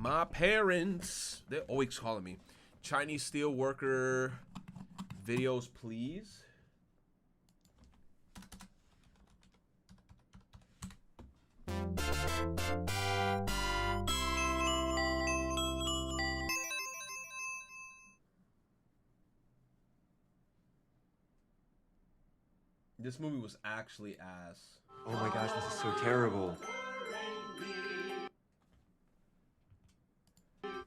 My parents, they're always calling me. Chinese steel worker videos, please. This movie was actually ass. Oh my gosh, this is so terrible.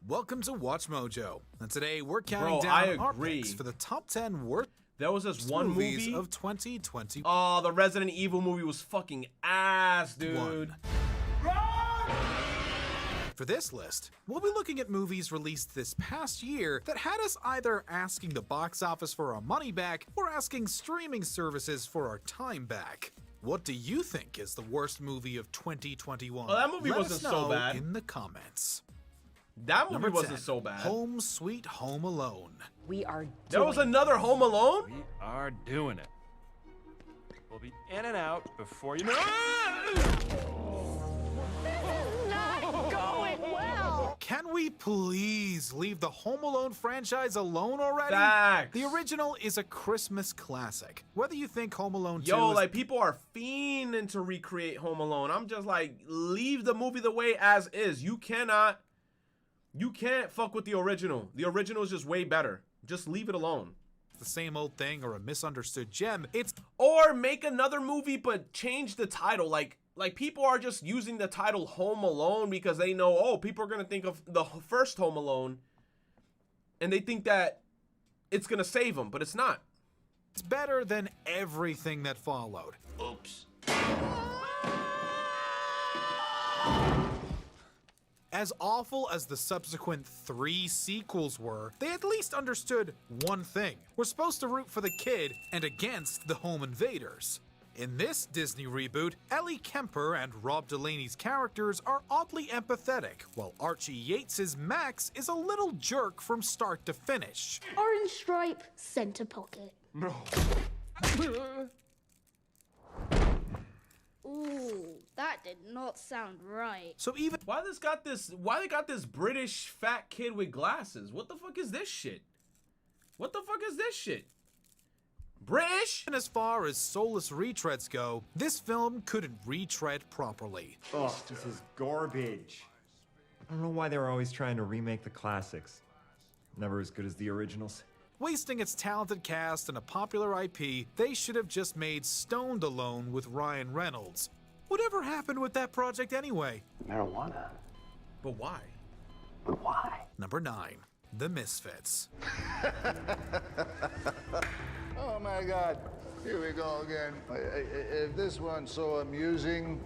Welcome to Watch Mojo, and today we're counting down our picks for the top 10 worst There was this one movies movie of 2020. Oh, the Resident Evil movie was fucking ass, dude. For this list, we'll be looking at movies released this past year that had us either asking the box office for our money back or asking streaming services for our time back. What do you think is the worst movie of 2021? Oh, that movie Let wasn't us so know bad. in the comments. That movie Number wasn't 10, so bad. Home Sweet Home Alone. We are doing There was another Home Alone? We are doing it. We'll be in and out before you know. not going well. Can we please leave the Home Alone franchise alone already? Facts. The original is a Christmas classic. Whether you think Home Alone 2 Yo, is like, people are fiending to recreate Home Alone. I'm just like, leave the movie the way as is. You can't fuck with the original. The original is just way better. Just leave it alone. the same old thing or a misunderstood gem, it's Or make another movie but change the title. Like people are just using the title Home Alone because they know, oh, people are going to think of the first Home Alone and they think that it's going to save them, but it's not. it's better than everything that followed. Oops. As awful as the subsequent 3 sequels were, they at least understood one thing. We're supposed to root for the kid and against the home invaders. In this Disney reboot, Ellie Kemper and Rob Delaney's characters are oddly empathetic, while Archie Yates's Max is a little jerk from start to finish. Orange stripe, center pocket. No. Ooh, that did not sound right. So even Why they got this British fat kid with glasses? What the fuck is this shit? What the fuck is this shit? British? as far as soulless retreads go, this film couldn't retread properly. Oh, this is garbage. I don't know why they were always trying to remake the classics. Never as good as the originals. Wasting its talented cast and a popular IP, they should have just made Stoned Alone with Ryan Reynolds. Whatever happened with that project anyway? Marijuana. But why? But why? Number 9. The Misfits. Oh my God, here we go again. If this one's so amusing,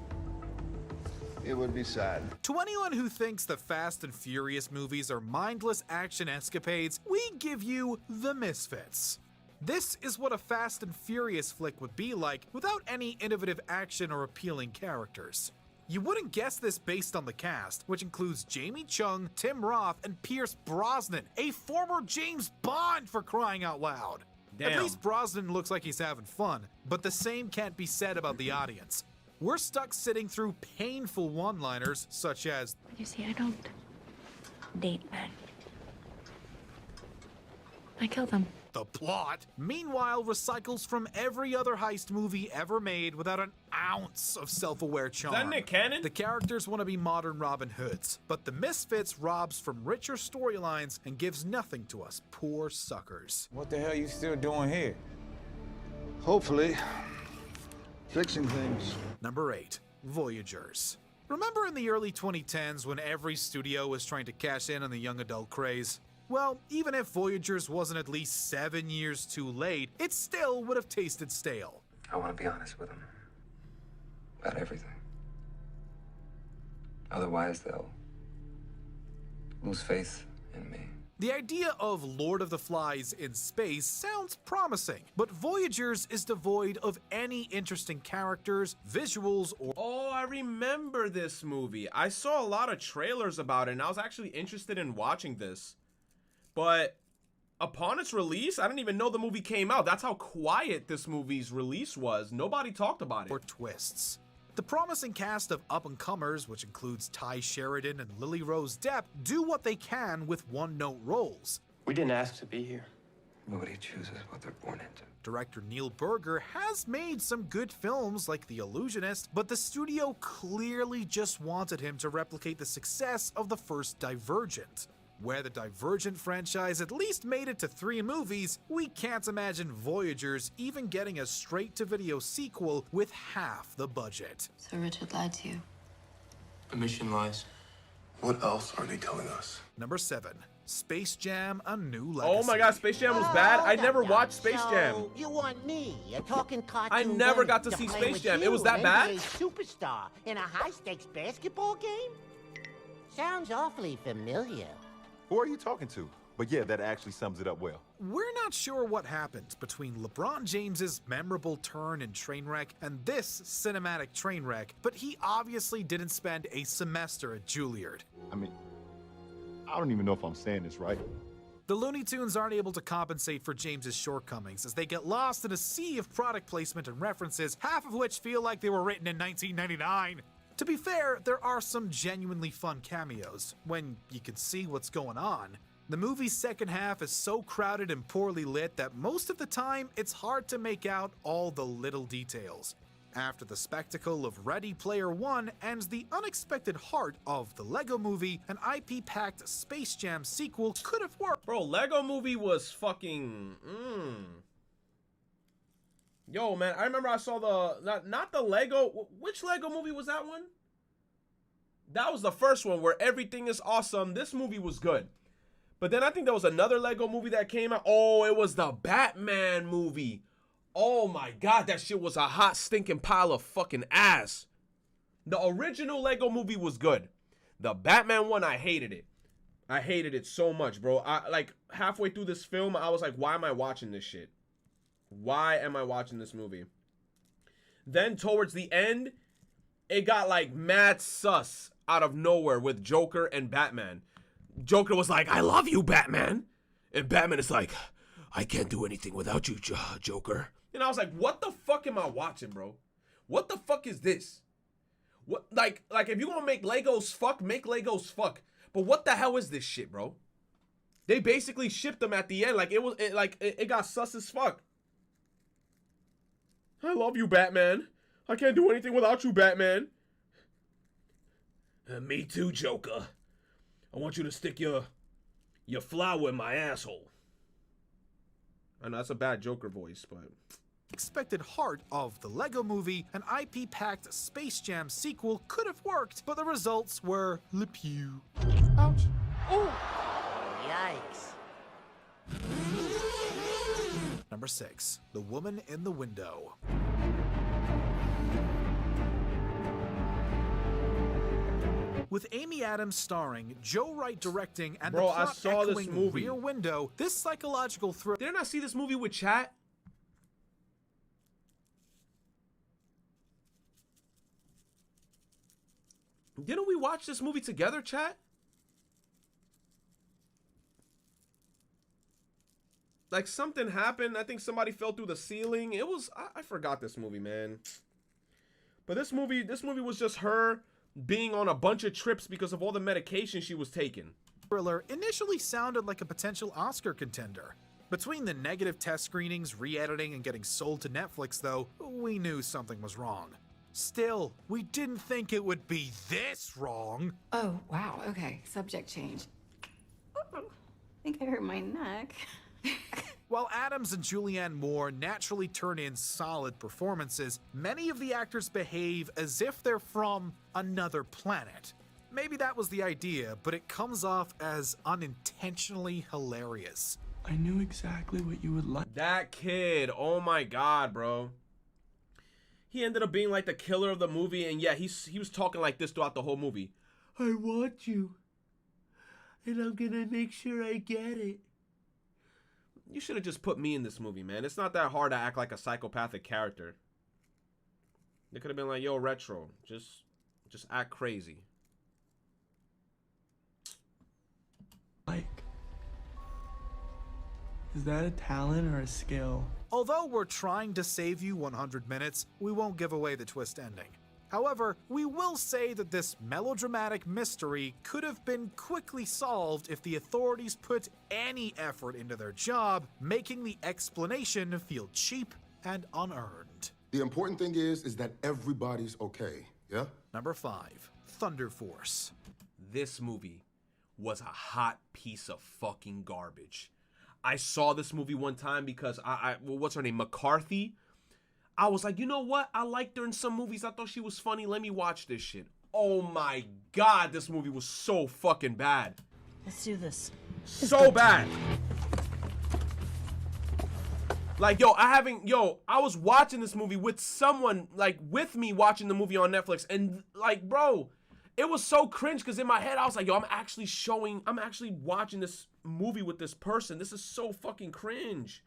it would be sad. To anyone who thinks the Fast and Furious movies are mindless action escapades, we give you The Misfits. This is what a Fast and Furious flick would be like without any innovative action or appealing characters. You wouldn't guess this based on the cast, which includes Jamie Chung, Tim Roth, and Pierce Brosnan, a former James Bond for crying out loud. Damn. At least Brosnan looks like he's having fun, but the same can't be said about the audience. We're stuck sitting through painful one-liners such as, You see, I don't date men. I kill them. the plot, meanwhile recycles from every other heist movie ever made without an ounce of self-aware charm. Is that Nick Cannon? The characters want to be modern Robin Hoods, but the Misfits robs from richer storylines and gives nothing to us poor suckers. What the hell you still doing here? Hopefully, fixing things. Number 8. Voyagers. Remember in the early 2010s when every studio was trying to cash in on the young adult craze? Well, even if Voyagers wasn't at least 7 years too late, it still would have tasted stale. I want to be honest with them. About everything. Otherwise, they'll lose faith in me. The idea of Lord of the Flies in space sounds promising, but Voyagers is devoid of any interesting characters, visuals, or Oh, I remember this movie. I saw a lot of trailers about it, and I was actually interested in watching this. But upon its release, I didn't even know the movie came out. That's how quiet this movie's release was. Nobody talked about it. twists. The promising cast of up-and-comers, which includes Ty Sheridan and Lily Rose Depp, do what they can with one-note roles. We didn't ask to be here. Nobody chooses what they're born into. Director Neil Berger has made some good films like The Illusionist, but the studio clearly just wanted him to replicate the success of the first Divergent. Where the Divergent franchise at least made it to 3 movies, we can't imagine Voyagers even getting a straight-to-video sequel with half the budget. So Richard lied to you. The mission lies. What else are they telling us? Number 7. Space Jam: A New Legacy. Oh my god, Space Jam was bad? I never watched Space Jam. So you want me, a talking cartoon I never got to bunny, see play Space with Jam. It you, was that an bad? NBA superstar in a high-stakes basketball game? Sounds awfully familiar. Who are you talking to? But yeah, that actually sums it up well. We're not sure what happened between LeBron James's memorable turn in Trainwreck and this cinematic Trainwreck, but he obviously didn't spend a semester at Juilliard. I mean, I don't even know if I'm saying this right. The Looney Tunes aren't able to compensate for James's shortcomings as they get lost in a sea of product placement and references, half of which feel like they were written in 1999. To be fair, there are some genuinely fun cameos, when you can see what's going on. The movie's second half is so crowded and poorly lit that most of the time it's hard to make out all the little details. After the spectacle of Ready Player One and the unexpected heart of the Lego Movie, an IP-packed Space Jam sequel could have worked. Bro, Lego Movie was fucking... Yo, man, I remember I saw the... Not the Lego... Which Lego movie was that one? That was the first one where everything is awesome. This movie was good. But then I think there was another Lego movie that came out. Oh, it was the Batman movie. Oh my god, that shit was a hot stinking pile of fucking ass. The original Lego movie was good. The Batman one, I hated it. I hated it so much, bro. Like halfway through this film, I was like, why am I watching this shit? Why am I watching this movie? Then towards the end, it got like mad sus out of nowhere with Joker and Batman. Joker was like, I love you, Batman. And Batman is like, I can't do anything without you, Joker. And I was like, what the fuck am I watching, bro? What the fuck is this? What, like if you gonna make Legos fuck, make Legos fuck. But what the hell is this shit, bro? They basically shipped them at the end. Like it got sus as fuck. I love you, Batman. I can't do anything without you, Batman. Me too, Joker. I want you to stick your flower in my asshole. I know that's a bad Joker voice, but... Expected heart of the Lego Movie, an IP-packed Space Jam sequel could have worked, but the results were le pew. Ouch. Oh! Yikes. Number 6. The Woman in the Window. With Amy Adams starring, Joe Wright directing, and the plot I saw this echoing movie. Rear Window, this psychological thriller... Did I not see this movie with chat? Didn't we watch this movie together, chat? Like something happened. I think somebody fell through the ceiling. It was... I forgot this movie, man. But this movie was just her being on a bunch of trips because of all the medication she was taking. Thriller initially sounded like a potential Oscar contender. Between the negative test screenings, re-editing, and getting sold to Netflix, though, we knew something was wrong. Still, we didn't think it would be this wrong. Oh, wow. Okay. Subject change. I think I hurt my neck. While Adams and Julianne Moore naturally turn in solid performances, many of the actors behave as if they're from another planet. Maybe that was the idea, but it comes off as unintentionally hilarious. I knew exactly what you would like. That kid, oh my god, bro. He ended up being like the killer of the movie, and yeah, he was talking like this throughout the whole movie. I want you, and I'm gonna make sure I get it. You should have just put me in this movie, man. It's not that hard to act like a psychopathic character. They could have been like, yo, Retro, just act crazy. Like, is that a talent or a skill? Although we're trying to save you 100 minutes, we won't give away the twist ending. However, we will say that this melodramatic mystery could have been quickly solved if the authorities put any effort into their job, making the explanation feel cheap and unearned. The important thing is that everybody's okay, yeah? Number 5, Thunder Force. This movie was a hot piece of fucking garbage. I saw this movie one time because what's her name? McCarthy. I was like, you know what? I liked her in some movies. I thought she was funny. Let me watch this shit. Oh my God, this movie was so fucking bad. Let's do this. So bad. Like, I was watching this movie with someone, like, with me watching the movie on Netflix. And, like, bro, it was so cringe because in my head, I was like, yo, I'm actually watching this movie with this person. This is so fucking cringe.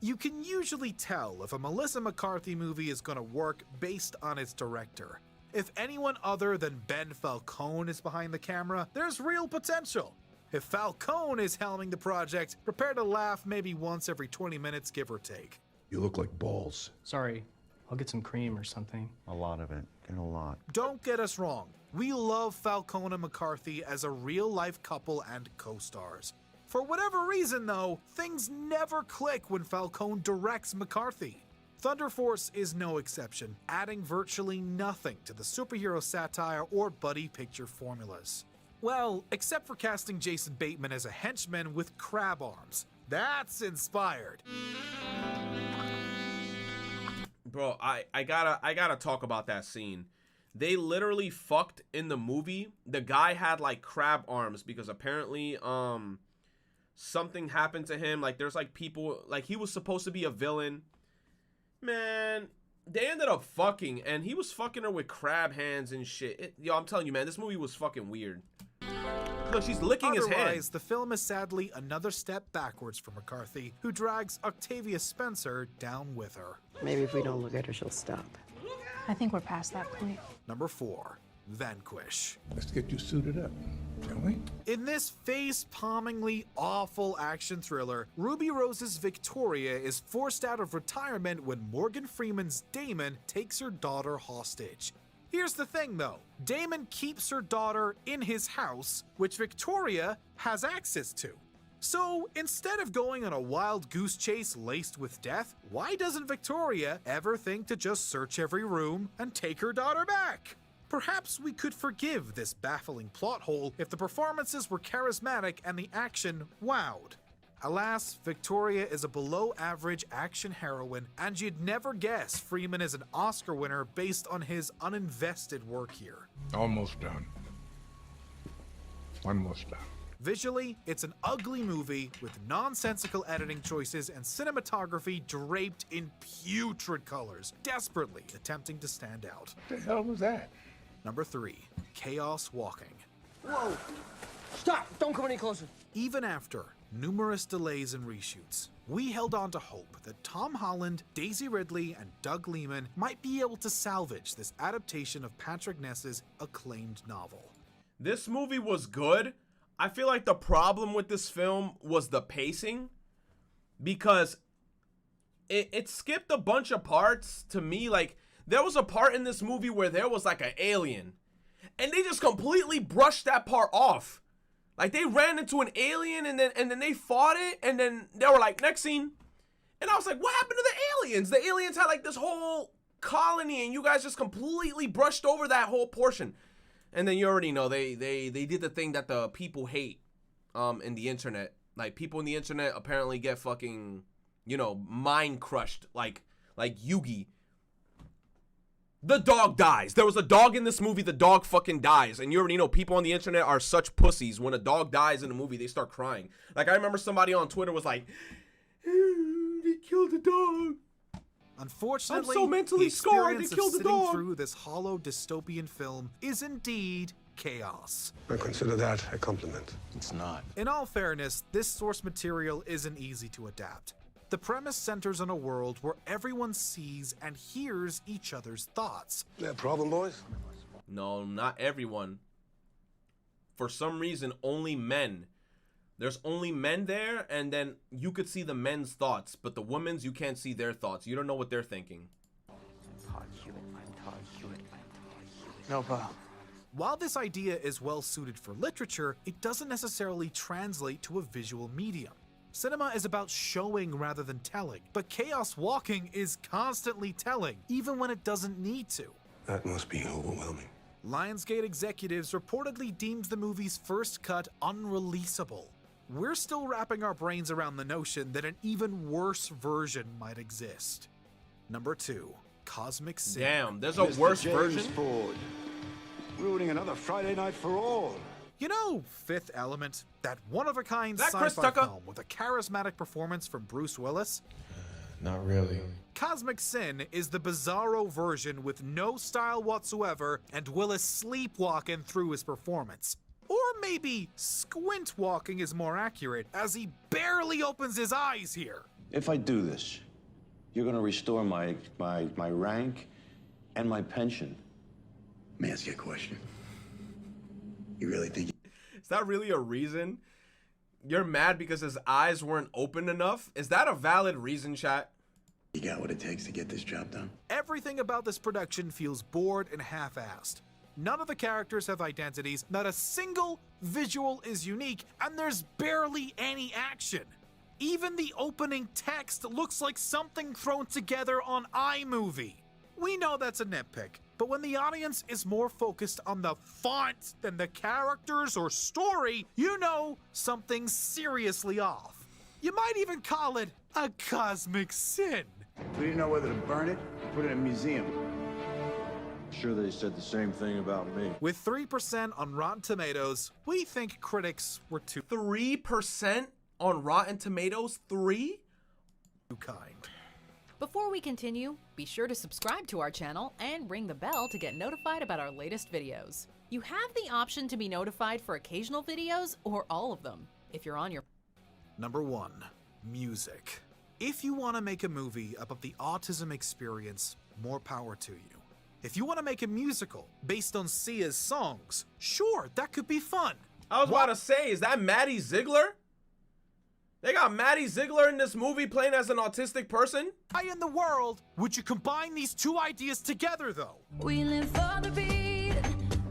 You can usually tell if a Melissa McCarthy movie is gonna work based on its director. If anyone other than Ben Falcone is behind the camera, there's real potential. If Falcone is helming the project, prepare to laugh maybe once every 20 minutes, give or take. You look like balls. Sorry, I'll get some cream or something. A lot of it. Get a lot. Don't get us wrong. We love Falcone and McCarthy as a real-life couple and co-stars. For whatever reason, though, things never click when Falcone directs McCarthy. Thunder Force is no exception, adding virtually nothing to the superhero satire or buddy picture formulas. Well, except for casting Jason Bateman as a henchman with crab arms. That's inspired. Bro, I gotta talk about that scene. They literally fucked in the movie. The guy had like crab arms because apparently something happened to him. Like there's like people, like he was supposed to be a villain. Man, they ended up fucking and he was fucking her with crab hands and shit. Yo, I'm telling you, man, this movie was fucking weird. Look, she's licking his hand. Otherwise, the film is sadly another step backwards for McCarthy, who drags Octavia Spencer down with her. Maybe if we don't look at her, she'll stop. I think we're past that point. Number 4, Vanquish. Let's get you suited up, shall we? In this face-palmingly awful action thriller, Ruby Rose's Victoria is forced out of retirement when Morgan Freeman's Damon takes her daughter hostage. Here's the thing though, Damon keeps her daughter in his house, which Victoria has access to. So instead of going on a wild goose chase laced with death, why doesn't Victoria ever think to just search every room and take her daughter back? Perhaps we could forgive this baffling plot hole if the performances were charismatic and the action wowed. Alas, Victoria is a below-average action heroine, and you'd never guess Freeman is an Oscar winner based on his uninvested work here. Almost done. Almost done. Visually, it's an ugly movie with nonsensical editing choices and cinematography draped in putrid colors, desperately attempting to stand out. What the hell was that? Number 3, Chaos Walking. Whoa! Stop! Don't come any closer. Even after numerous delays and reshoots, we held on to hope that Tom Holland, Daisy Ridley, and Doug Liman might be able to salvage this adaptation of Patrick Ness's acclaimed novel. This movie was good. I feel like the problem with this film was the pacing because it skipped a bunch of parts to me. Like there was a part in this movie where there was like an alien and they just completely brushed that part off. Like they ran into an alien and then they fought it and then they were like, next scene. And I was like, what happened to the aliens? The aliens had like this whole colony and you guys just completely brushed over that whole portion. And then you already know they did the thing that the people hate in the internet. Like people in the internet apparently get fucking, you know, mind crushed like Yugi. The dog dies. There was a dog in this movie. The dog fucking dies. And you already know people on the internet are such pussies. When a dog dies in a movie, they start crying. Like I remember somebody on Twitter was like, they killed the dog. Unfortunately, I'm so mentally scarred. They killed the dog. Through this hollow dystopian film is indeed chaos. I consider that a compliment. It's not. In all fairness, this source material isn't easy to adapt. The premise centers on a world where everyone sees and hears each other's thoughts. That problem, boys? No, not everyone. For some reason, only men There's only men there, and then you could see the men's thoughts, but the women's, you can't see their thoughts. You don't know what they're thinking. No problem. While this idea is well suited for literature, it doesn't necessarily translate to a visual medium. Cinema is about showing rather than telling, but chaos walking is constantly telling, even when it doesn't need to. That must be overwhelming. Lionsgate executives reportedly deemed the movie's first cut unreleasable. We're still wrapping our brains around the notion that an even worse version might exist. Number 2, Cosmic Sin. Damn, there's a worse version? Ford, ruining another Friday night for all. You know Fifth Element, that one-of-a-kind That Chris sci-fi Tucker? film with a charismatic performance from Bruce Willis? Not really. Cosmic Sin is the bizarro version with no style whatsoever and Willis sleepwalking through his performance. Or maybe squint walking is more accurate, as he barely opens his eyes here. If I do this, you're gonna restore my rank and my pension. May I ask you a question? You really think... Is that really a reason? You're mad because his eyes weren't open enough? Is that a valid reason, chat? You got what it takes to get this job done? Everything about this production feels bored and half-assed. None of the characters have identities, not a single visual is unique, and there's barely any action. Even the opening text looks like something thrown together on iMovie. We know that's a nitpick, but when the audience is more focused on the font than the characters or story, you know something's seriously off. You might even call it a cosmic sin. We didn't know whether to burn it or put it in a museum. Sure they said the same thing about me. With 3% on Rotten Tomatoes, we think critics were too 3% on Rotten Tomatoes? 3? kind. Before we continue, be sure to subscribe to our channel and ring the bell to get notified about our latest videos. You have the option to be notified for occasional videos or all of them, if you're on your... Number 1, music. If you want to make a movie about the autism experience, more power to you. If you want to make a musical based on Sia's songs, sure, that could be fun. I was about to say, is that Maddie Ziegler? They got Maddie Ziegler in this movie playing as an autistic person? Why in the world would you combine these two ideas together, though? We live for the beat,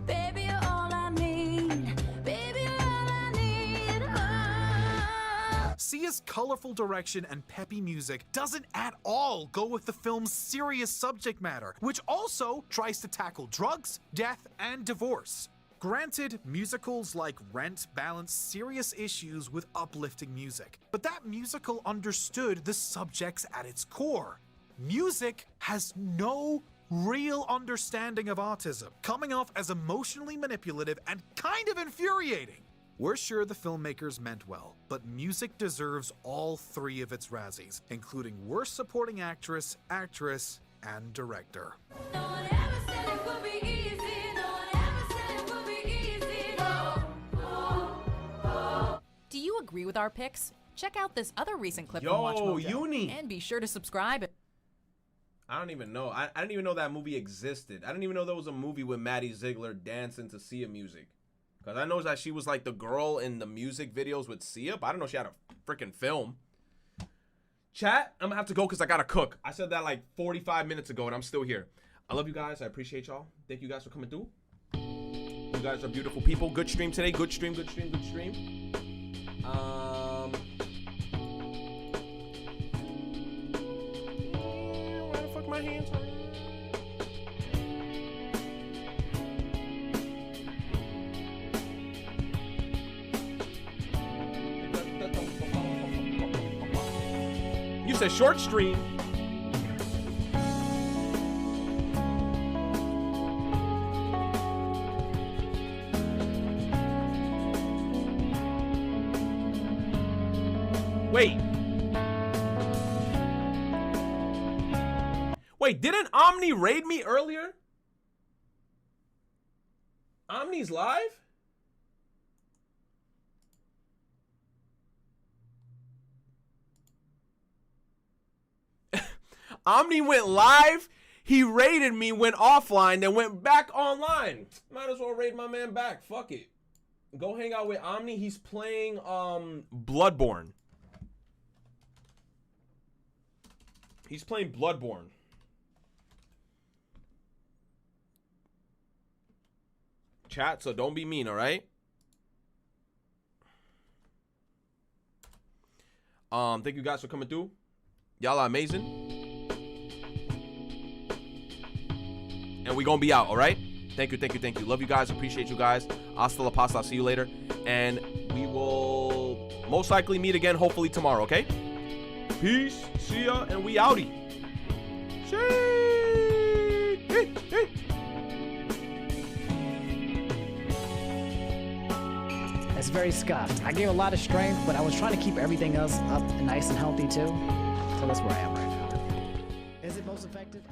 baby, you're all I need, baby, you're all I need. Oh. Sia's colorful direction and peppy music doesn't at all go with the film's serious subject matter, which also tries to tackle drugs, death, and divorce. Granted, musicals like Rent balance serious issues with uplifting music, but that musical understood the subjects at its core. Music has no real understanding of autism, coming off as emotionally manipulative and kind of infuriating. We're sure the filmmakers meant well, but music deserves all 3 of its Razzies, including Worst Supporting Actress, Actress, and Director. No one ever said it would be easy. Do you agree with our picks? Check out this other recent clip Yo, from Watch Mojo, Uni. and be sure to subscribe. I don't even know. I didn't even know that movie existed. I didn't even know there was a movie with Maddie Ziegler dancing to Sia music. Because I know that she was like the girl in the music videos with Sia, but I don't know she had a freaking film. Chat, I'm going to have to go because I got to cook. I said that like 45 minutes ago and I'm still here. I love you guys. I appreciate y'all. Thank you guys for coming through. You guys are beautiful people. Good stream today. Good stream, good stream, good stream. Why the fuck my hands hurt? You said short stream. Wait, didn't Omni raid me earlier? Omni's live? Omni went live, he raided me, went offline, then went back online. Might as well raid my man back. Fuck it. Go hang out with Omni. He's playing Bloodborne. He's playing Bloodborne. Chat, so don't be mean, all right? Thank you guys for coming through. Y'all are amazing. And we gonna be out, all right? Thank you, thank you, thank you. Love you guys. Appreciate you guys. Hasta la pasta. I'll see you later. And we will most likely meet again, hopefully tomorrow, okay? Peace. See ya. And we outie. Hey, hey. It's very scuffed. I gave a lot of strength, but I was trying to keep everything else up and nice and healthy too. So that's where I am right now. Is it most effective?